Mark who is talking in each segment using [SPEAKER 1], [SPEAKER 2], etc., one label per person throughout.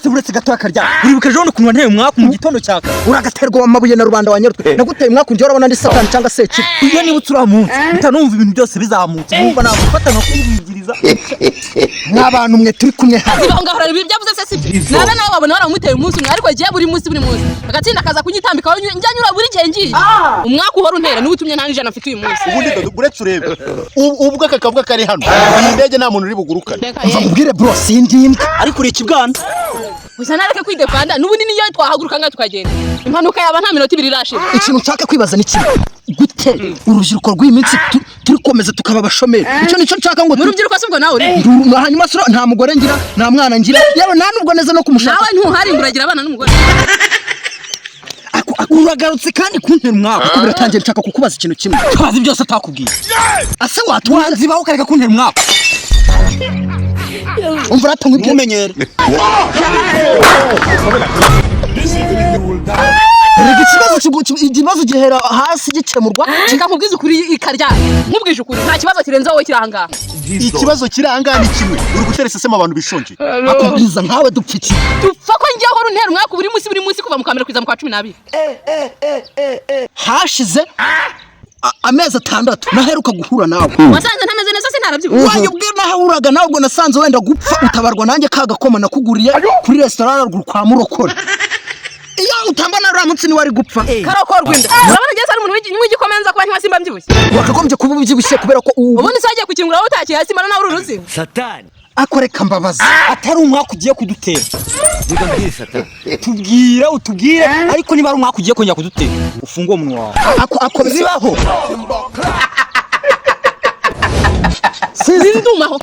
[SPEAKER 1] uretse gato akarya uribuka ejo kunwa nteye umwaka mu gitondo cyaka uragaterwa amabuye na rubanda wanyarutwe naguteye umwaka njye urabona ndi satani cyangwa se ki iyo niba turamunsi utanumva ibintu byose bizamutse numva nagufata no kumwigiriza n'abantu mwe turi kumwe hano
[SPEAKER 2] ibo ngahora ibi byavuze se sibyo nana nawe babona baramuteye umunsi umwe ariko giye buri munsi agatsinda kaza kunyitambika njya nyura buri gihe ngiye umwaka uhora untera n'ubutumye nta n'ijana mfite uyu munsi
[SPEAKER 3] ubundi uretse urebe ubwo akavuga kari hano indege nta muntu uri bugurukane
[SPEAKER 1] mva mubwire bro sindimbwa
[SPEAKER 3] ariko uri ikibwana
[SPEAKER 2] gusa nareke kwidefanda n'ubundi niyo twahaguruka nga tukagenda impanuka yaba nta minota 2 irashira
[SPEAKER 1] ikintu nshaka kwibaza ni kimwe gute urubyiruko rw'iminsi turi komeza tukaba abashomeri icyo nicyo nshaka ngo
[SPEAKER 2] mu rubyiruko se ubwo nawe uri
[SPEAKER 1] hanyuma sura nta mugore ngira nta mwana ngira yewe nta nubwo neza no kumushaka
[SPEAKER 2] nawe ntuhari nguragira abana n'umugore
[SPEAKER 1] uragarutse kandi kuntera umwaka ko biratangiye nshaka kukubaza ikintu kimwe twazi byose atakubwiye ase watwanzi baho kareka kuntera umwaka umva ratonga
[SPEAKER 3] umenyere
[SPEAKER 1] ikibazo gihera hasi gikemurwa
[SPEAKER 2] reka nkubwize ukuri ikarya nkubwije ukuri nta kibazo kirenze wowe kiranga
[SPEAKER 3] ikibazo kiranga ni kimwe uri guteresa sema abantu bishonje
[SPEAKER 1] akubwiza nkawe dupfiki
[SPEAKER 2] dupfa ko njye horo ntera umwaka buri munsi kuva mu kamera kwiza mu kwa 12
[SPEAKER 1] hashize amezi 6 naheruka guhura nawe
[SPEAKER 2] wasanze ntameze neza se ntarabyibuka
[SPEAKER 1] wayubwe nahuraga nawe ubwo nasanze wenda gupfa utabarwa nanjye kagakoma nakuguriye kuri restaurant ruguru kwa Murokore iyo utambana ramutse ni wari gupfa
[SPEAKER 2] karokorwa inda urabona gese ari umuntu w'igikomenza kuba ntiwasimba mbyibushye
[SPEAKER 1] wakagombye kuba ubyibushye kubera ko
[SPEAKER 2] ubundi sagiye kukingura aho utakiye hasi mana nawe uruzi
[SPEAKER 1] satani akoreka mbabaza atari umwaka ugiye kudutera
[SPEAKER 4] Diga mbiri satani
[SPEAKER 1] tubwira utubwire ariko niba ari umwaka ugiye kongera kudutera ufungue umunwa wawe akobibaho
[SPEAKER 2] sindumaho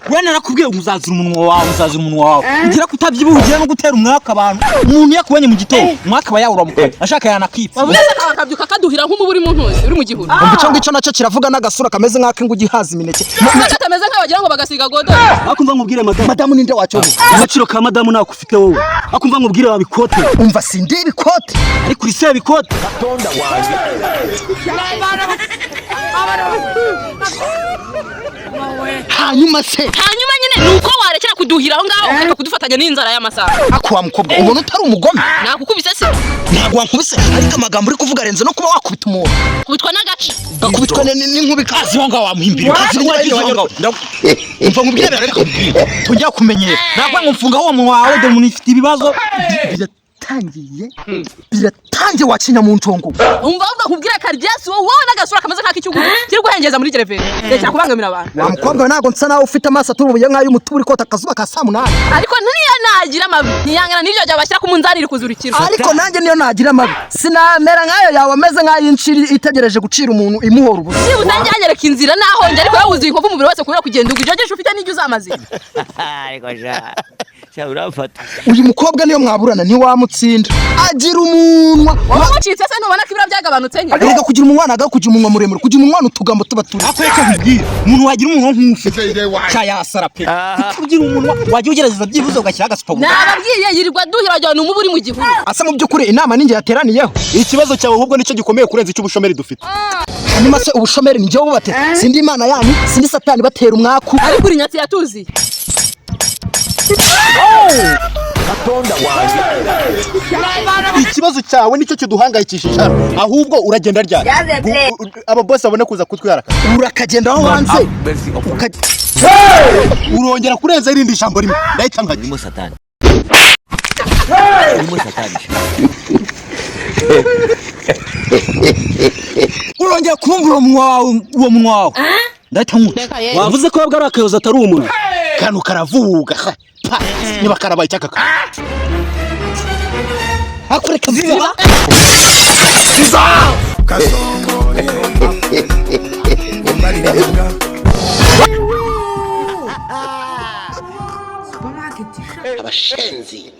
[SPEAKER 1] wena nakubwiye uzazira umunwa wawe ugira kutabyibuhugira no gutera umwaka abantu umuntu yakubonye mu gitondo umwaka bayawuramuka ashaka yanakipfa
[SPEAKER 2] bavuze akabyuka kaduhira nk'umuburi mu ntuzi uri mu gihuru
[SPEAKER 1] umbico ngico nacyo kiravuga n'agasura kameze nk'aka ingugi haza imineke
[SPEAKER 2] katameze nk'abagira ngo bagasiga godo
[SPEAKER 3] akumva nkubwire
[SPEAKER 1] madamu ninde wacyo
[SPEAKER 3] agaciro ka madamu nako ufite wowe akumva nkubwire wabikote
[SPEAKER 1] umva sindi ibikote
[SPEAKER 3] ariko uri se bikote
[SPEAKER 4] tonda wanjye
[SPEAKER 1] hanyuma
[SPEAKER 2] nyine nuko warekera kuduhira aho ngaho ukajya kudufatanya n'inzara y'amasaha
[SPEAKER 1] akwa mukobwa ubona utari umugome
[SPEAKER 2] nakukubise se
[SPEAKER 1] ntabwo wankubise ariko amagambo uri kuvuga arenze no kuba wakubita umuntu
[SPEAKER 2] kubitwa n'agace
[SPEAKER 1] gakubitwa n'inkubikazi wangaho wamuhimbira umva nkubwire ariko tujya kumenyera ntabwo ngumfunga wo mu wawe de umuntu ifite ibibazo biratangiye wacinya mu ntongo
[SPEAKER 2] umva nkubwire karyasi wowe n'agasura kameze nk'ak'icyugu kiri guhengeza muri gereveri reka kubangamira abantu
[SPEAKER 1] wa mukobwa ntabwo nsa nawe ufite amaso aturubuye nk'ay'umutuburi kota akazuba ka 8
[SPEAKER 2] ariko niyo nagira amabi ntiyangana n'ibyo jya bashyira ku munzani iri kuzurikira
[SPEAKER 1] ariko nanjye niyo nagira amabi sinamera nk'ayo yawe ameze nk'ay'inshiri itegereje gucira umuntu imuhora ubusa
[SPEAKER 2] si uzanjyanyereka inzira naho njye ariko yabuze inkovu umubiri wese kubera kugenda ugijogesha ufite n'ibyo uzamaze
[SPEAKER 4] ariko ja urafata
[SPEAKER 1] uyu mukobwa niyo mwaburana ntiwamutsinda agira umunwa
[SPEAKER 2] wamucitse se ntubona ko ibiro byagabanutse nke
[SPEAKER 1] ariko kugira umunwa naga kugira umunwa muremure kugira umunwa utugambo tuba turi akweka bibwira umuntu wagira umunwa nk'ufite cyayasara pe kugira umunwa wagiye ugerageza byibuze ugashyira agasupa
[SPEAKER 2] nababwiye yirirwa duhira jya n'umubu uri mu gihuru
[SPEAKER 1] asa mu byukuri inama ninjye yateraniyeho
[SPEAKER 3] ikibazo cyawe ahubwo nicyo gikomeye kurenza cy'ubushomeri dufite
[SPEAKER 1] hanyuma se ubushomeri ninjye bubate sindi imana yanyu sindi satani batera umwaku
[SPEAKER 2] ariko uri nyatsi yatuzi
[SPEAKER 4] tonda wanjye
[SPEAKER 3] ikibazo cyawe nicyo kiduhangayikishije ahubwo uragenda ryari aba boss abone kuza kutwiharaka
[SPEAKER 1] urakagenda aho hanze
[SPEAKER 3] urongera kurenza irindi jambo rimwe ndahita nkajya
[SPEAKER 4] urimo satani
[SPEAKER 1] urongera kumbura uwo munwa wawe ndahita nkuca
[SPEAKER 3] wavuze ko wabwa ari akayoza atari umuntu kano karavuga niba karabaye cyakaka
[SPEAKER 1] akureka viva
[SPEAKER 5] abashenzi